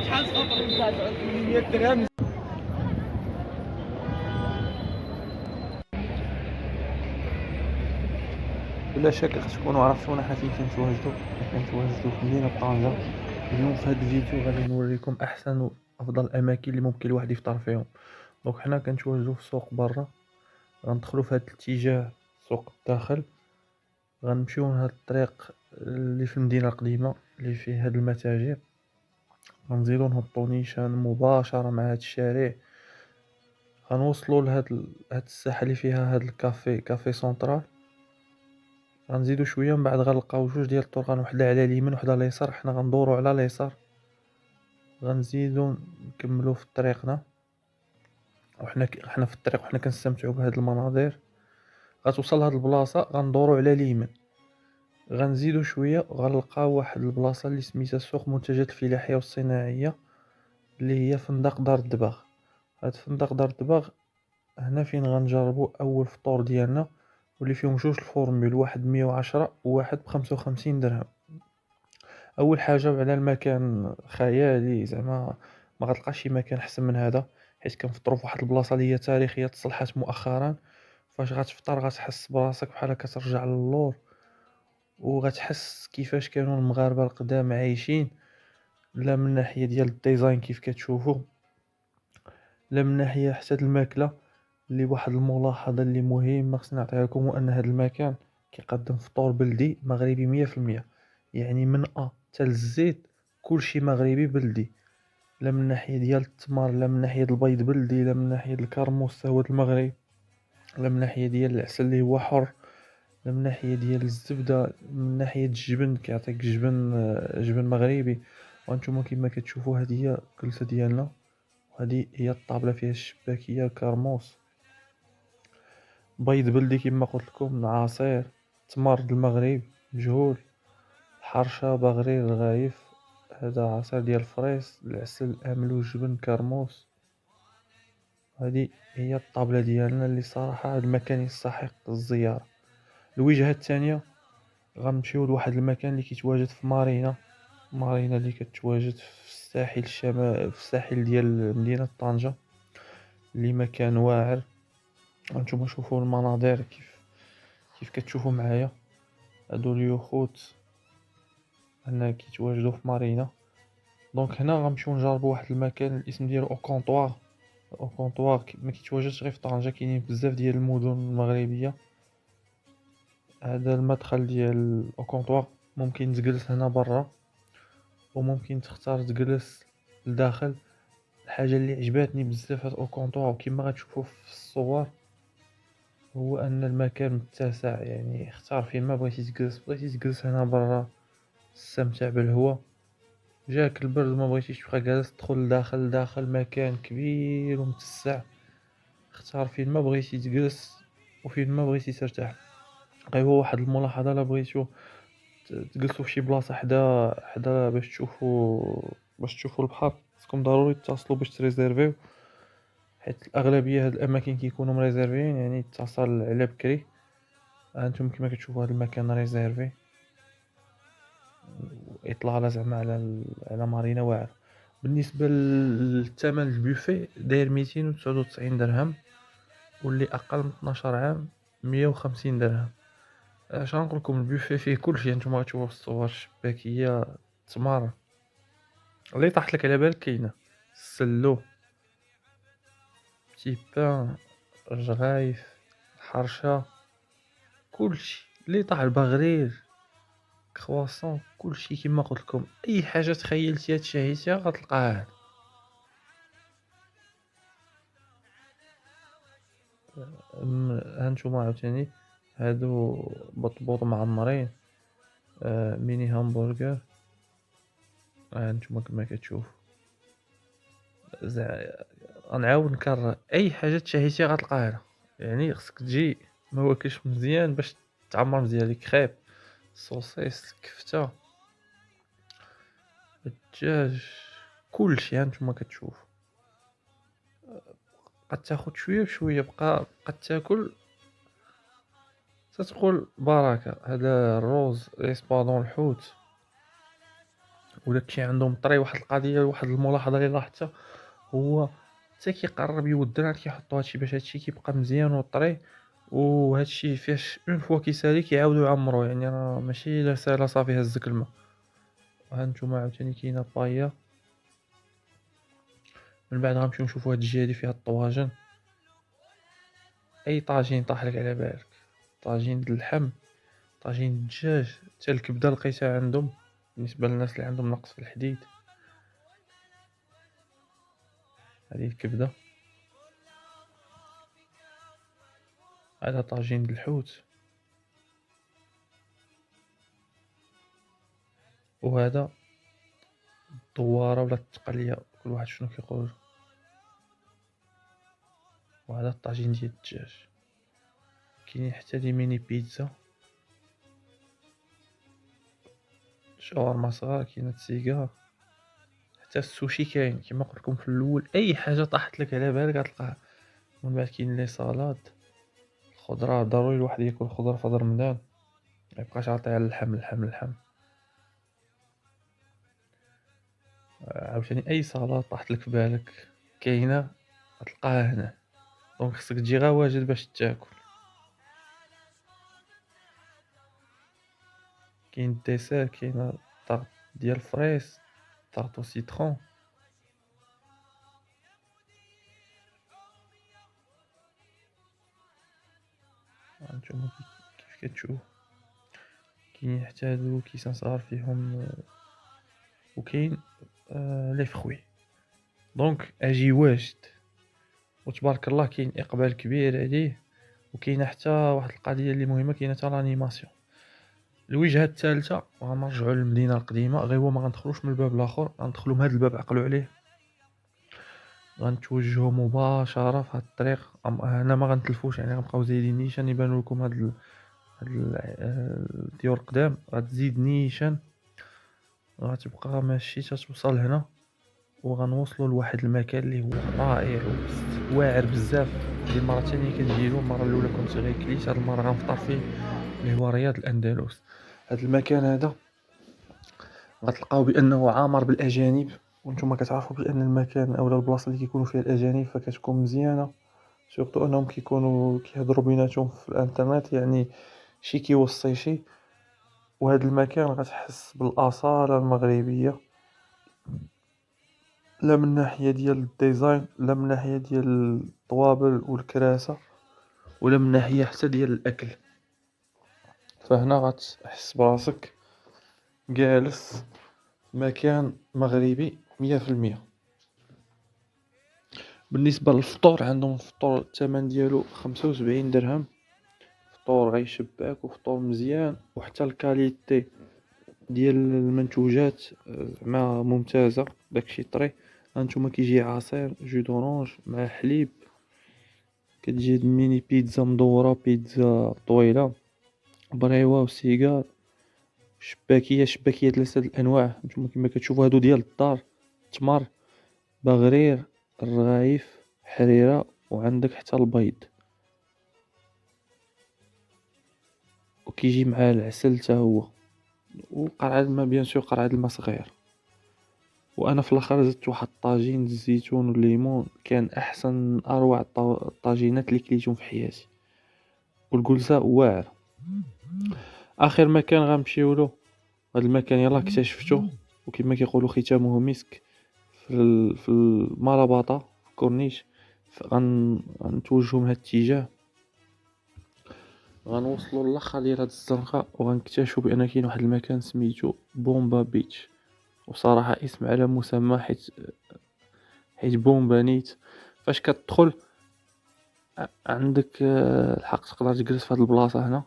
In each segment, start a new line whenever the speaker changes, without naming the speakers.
شحال صافي 100 درهم. بلا شك خص تكونوا عرفتونا حنا فين كنتواجدوا. كنتواجدوا في مدينة طنجة. اليوم في هذا الفيديو غادي نوريكم احسن وافضل الاماكن اللي ممكن الواحد يفطر فيهم. دونك حنا كنتواجدوا في سوق برا، غندخلوا في هذا الاتجاه سوق الداخل، غنمشيو من هذا الطريق اللي في المدينة القديمة اللي فيه هاد المتاجر، غنزيدو نهبطو نيشان مباشرة مع هاد الشارع، غنوصلوا هاد الساحة اللي فيها هاد الكافي، كافي سونطرال. غنزيدو شويه من بعد غنلقاو جوج ديال الطرقان، وحده على اليمين وحده على اليسار. حنا غندورو على اليسار، غنزيدو نكملو في طريقنا، وحنا في الطريق وحنا كنستمتعوا بهاد المناظر. غتوصل لهاد البلاصه غندورو على اليمين، غنزيدو شويه غنلقاو واحد البلاصه اللي سميتها سوق منتجات الفلاحيه والصناعيه، اللي هي فندق دار الدباغ. هاد فندق دار الدباغ هنا فين غنجربو اول فطور ديالنا، واللي فيهم جوج الفورمول، واحد 110 وواحد ب55 درهم. اول حاجه على المكان خيالي، زعما ما غتلقاش شي مكان احسن من هذا، حيت كنفطروا في واحد البلاصه اللي هي تاريخيه تصلحات مؤخرا. فاش غتفطر غتحس براسك بحال كترجع للور، وغتحس كيفاش كانوا المغاربه القدام عايشين، لا من ناحيه ديال الديزاين كيف كتشوفوا، لا من ناحيه حتى الماكله. اللي واحد الملاحظه اللي مهمه خصني نعطيها لكم، هو ان هذا المكان كيقدم فطور بلدي مغربي 100%. يعني من حتى للزيت كلشي مغربي بلدي، لا من ناحيه ديال التمر، لا من ناحيه البيض بلدي، لا من ناحيه الكرموس تا هو د المغرب، لا من ناحيه ديال العسل اللي هو حر، لا من ناحيه ديال الزبده، من ناحيه الجبن كيعطيك جبن، جبن مغربي. وانتم كما كتشوفوا هذه هي الكلسه ديالنا، وهذه هي الطابله فيها الشباكيه، الكرموس، بيض بلدي كما قلت لكم، عصير تمر د المغرب مجهول، حرشه بغرير الغايف، هذا عصير ديال الفريس، العسل املو، جبن، كرموس. هذه هي الطابله ديالنا اللي صراحه هذا المكان يستحق الزياره. الوجهه الثانيه غنمشيو لواحد المكان اللي كيتواجد في مارينا اللي كتواجد في الساحل الشمال، في الساحل ديال مدينه طنجه، اللي مكان واعر. هانتوما شوفوا المناظر كيف كتشوفوا معايا. هادو اليخوت هنا كيتواجدوا في مارينا. دونك هنا غنمشيو نجربوا واحد المكان الاسم ديالو او كونطوار. او كونطوار ما كيتواجدش غير في طنجة، كاينين بزاف ديال المدن المغربيه. هذا المدخل ديال او كونطوار، ممكن تجلس هنا برا وممكن تختار تجلس لداخل. الحاجه اللي عجباتني بزاف هاد او كونطوار وكما غتشوفوا في الصور، هو ان المكان متسع. يعني اختار فين ما بغيتي تجلس، بغيتي تجلس هنا برا تستمتع بالهواء، جاك البرد ما بغيتيش تبقى جالس تدخل لداخل. داخل مكان كبير ومتسع، اختار فين ما بغيتي تجلس وفين ما بغيتي ترتاح. غير هو واحد الملاحظه، لا بغيتو تجلسوا في شي بلاصه حدا باش تشوفوا البحر، خصكم ضروري تتصلوا باش تريزيرفيو، حيت الاغلبيه هاد الاماكن كيكونوا مريزيرفيين. يعني اتصل على بكري. انتم كما كتشوفوا هاد المكان ريزيرفي، اطلاله زعما على مارينا واعر. بالنسبه للثمن، البوفيه داير 299 درهم، واللي اقل من 12 عام 150 درهم. اش غنقول لكم، البوفيه فيه كلشي. انتم غتشوفوا في الصور الشباكيه، تمر اللي طاحت لك على بالك كاينه، السلو، بتي بان، الرغايف، الحرشه، كلشي اللي طاح، البغرير، كرواسون، كلشي كما قلت لكم. اي حاجه تخيلتيها تشهيتيها غتلقاها. هانتوما عاوتاني هادو بطبوط معمرين، ميني همبرجر. هانتوما كما كتشوف، غنعاود نكرر، اي حاجه تشهيتيها غتلقاها هنا. يعني خصك تجي ما واكلش مزيان باش تعمر مزيان. لي كريب، السوسيس، الكفته، الدجاج، كلشي هانتوما كتشوف. قد تاخد شويه بشويه، بقى تاكل تتقول بركه. هذا الروز، اسبادون، الحوت، وداك الشيء عندهم طري. واحد القضيه، واحد الملاحظه اللي لاحظتها، هو حتى كيقرب يودنا كيحطوا هادشي باش هادشي كيبقى مزيان وطري، وهادشي فاش اون فوا كيسالي كيعاودوا يعمروه، يعني راه ماشي لا سالا صافي هزك الماء. ها نتوما عاوتاني كاينه بايا. من بعد غنمشيو نشوفوا هاد الجهه اللي فيها الطواجن. اي طاجين طاح لك على بالك، طاجين د اللحم، طاجين الدجاج، حتى الكبده لقيتها عندهم بالنسبه للناس اللي عندهم نقص في الحديد. هذه الكبده، هذا طاجين د الحوت، وهذا الدواره ولا التقليه، كل واحد شنو كيقول. وهذا الطاجين ديال الدجاج. كاينين حتى لي ميني بيتزا، شاورما صغار، كاينه السيجار، حتى السوشي كاين. كما قلت لكم في الاول، اي حاجه طاحت لك على بالك غتلقاها. ومن بعد كاين لي صالاد، الخضره ضروري الواحد ياكل خضره في رمضان، ما يبقاش عاطي على اللحم اللحم اللحم. عاوتاني اي صالاد طاحت لك في بالك كاينه غتلقاها هنا، دونك خصك تجي غا واجد باش تاكل. كاين الديسير، كاينه طارط ديال الفريز، طارط سيترون. هانتوما كيف كتشوف. كاين حتى هادو كيسان صغار فيهم، وكاين لي فخوي. دونك اجي واجد، وتبارك الله كاين اقبال كبير عليه. وكاينه حتى واحد القضيه اللي مهمه، كاينه حتى لانيماسيون. الوجهه الثالثه غنرجعوا للمدينه القديمه، غير هو ما غندخلوش من الباب الاخر، غندخلوا من هذا الباب، عقلوا عليه. غنتوجهوا مباشره في هذا الطريق. هنا ما غنتلفوش، يعني غنبقاو زايدين نيشان يبانوا لكم الديور القدام. غتزيد نيشان، غتبقى ماشي تتوصل هنا، وغنوصلوا لواحد المكان اللي هو رائع واعر بزاف. هذه المره الثانيه كنجيلو، المره الاولى كنت غير كليت، هذه المره غنفطر فيه، اللي هو رياض الاندلس. هذا المكان هذا غتلقاو بانه عامر بالاجانب، وانتم كتعرفوا بان المكان اولا البلاصه اللي كيكونوا فيها الاجانب فكتكون مزيانه، سورتو انهم كيكونوا كيهضروا بيناتهم في الانترنت، يعني شي كيوصي شي. وهذا المكان غتحس بالاصاله المغربيه، لا من ناحيه ديال الديزاين، لا من ناحيه ديال الطوابل والكراسه، ولا من ناحيه حتى ديال الاكل. فهنا غتحس براسك جالس مكان مغربي 100%. بالنسبه للفطور، عندهم الفطور الثمن ديالو 75 درهم، فطور غيشبعك وفطور مزيان، وحتى الكاليتي ديال المنتوجات زعما ممتازه، داكشي طري. هانتوما كيجي عصير جو دورانج مع حليب، كتجي ميني بيتزا مدوره، بيتزا طويله، بريوه وسيجار، شباكيه ثلاثه الانواع. نتوما كما كتشوفوا هادو ديال الدار، تمر، بغرير، الرغايف، حريره، وعندك حتى البيض، وكيجي مع العسل حتى هو، وقرعه الماء بيان سور، قرعه الماء صغير. وانا في الاخر زدت واحد الطاجين الزيتون والليمون، كان احسن اروع الطاجينات اللي كليتهم في حياتي، والجلسه واعر. اخر مكان غنمشيو له، هذا المكان يلاه اكتشفته، وكما كيقولوا ختامه مسك، في المرابطه، في الكورنيش. غنتوجهوا من هذا الاتجاه، غنوصلوا للاخر ديال هاد الزنقه، وغنكتشفوا بان كاين واحد المكان سميتو بومبا بيتش. وصراحه اسم على مسمى، حيت بومبا نيت. فاش كتدخل عندك الحق تقدر تجلس في هاد البلاصه هنا،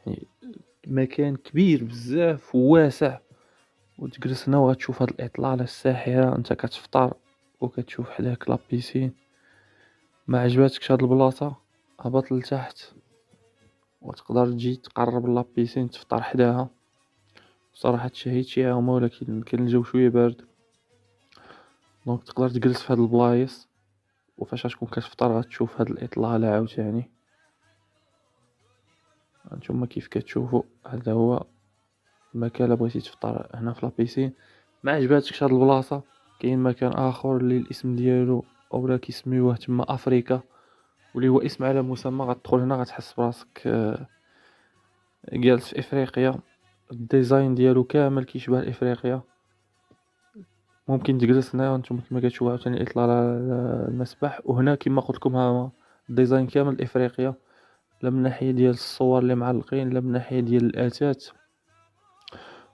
يعني مكان كبير بزاف وواسع، وتجلس هنا وغتشوف هاد الاطلاله الساحره. انت كتفطر وكتشوف حداك لابيسين. ما عجباتكش هاد البلاصه، هبط لتحت وتقدر تجي تقرب لابيسين تفطر حداها. صراحه تشهيت شي عومه، ولكن كان الجو شويه بارد، دونك تقدر تجلس في هاد البلايص، وفاش غتكون كتفطر غتشوف هاد الاطلاله عاوتاني. هانتوما كيف كتشوفوا، هذا هو المكان الا بغيتي تفطر هنا في لابيسين. ما عجباتكش هاد البلاصه، كاين مكان اخر اللي الاسم ديالو اولا كيسميوه تما افريكا، واللي هو اسم على مسمى. غتدخل هنا غتحس براسك جالس في افريقيا. الديزاين ديالو كامل كيشبه افريقيا. ممكن تجلس هنا وانتم كما كتشوفوا عاوتاني الاطلال على المسبح. وهنا كما قلت لكم ها الديزاين كامل افريقيا، لا من ناحيه ديال الصور اللي معلقين، لا من ناحيه ديال الاثاث.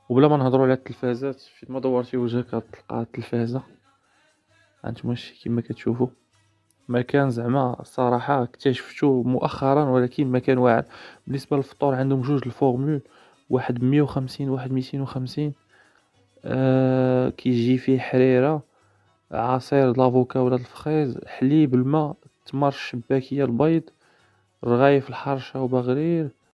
وبلا ما نهضروا على التلفازات، فين ما دورتي وجهك غتلقى التلفازه. هانتوما كما كتشوفوا مكان زعما صراحه اكتشفتو مؤخرا، ولكن مكان واعر. بالنسبه للفطور عندهم جوج الفورمول، واحد 150 واحد 250. كيجي فيه حريره، عصير لافوكا ولا الفخيز، حليب، الماء، تمر الشباكيه، البيض، رغايف، الحرشه وبغرير،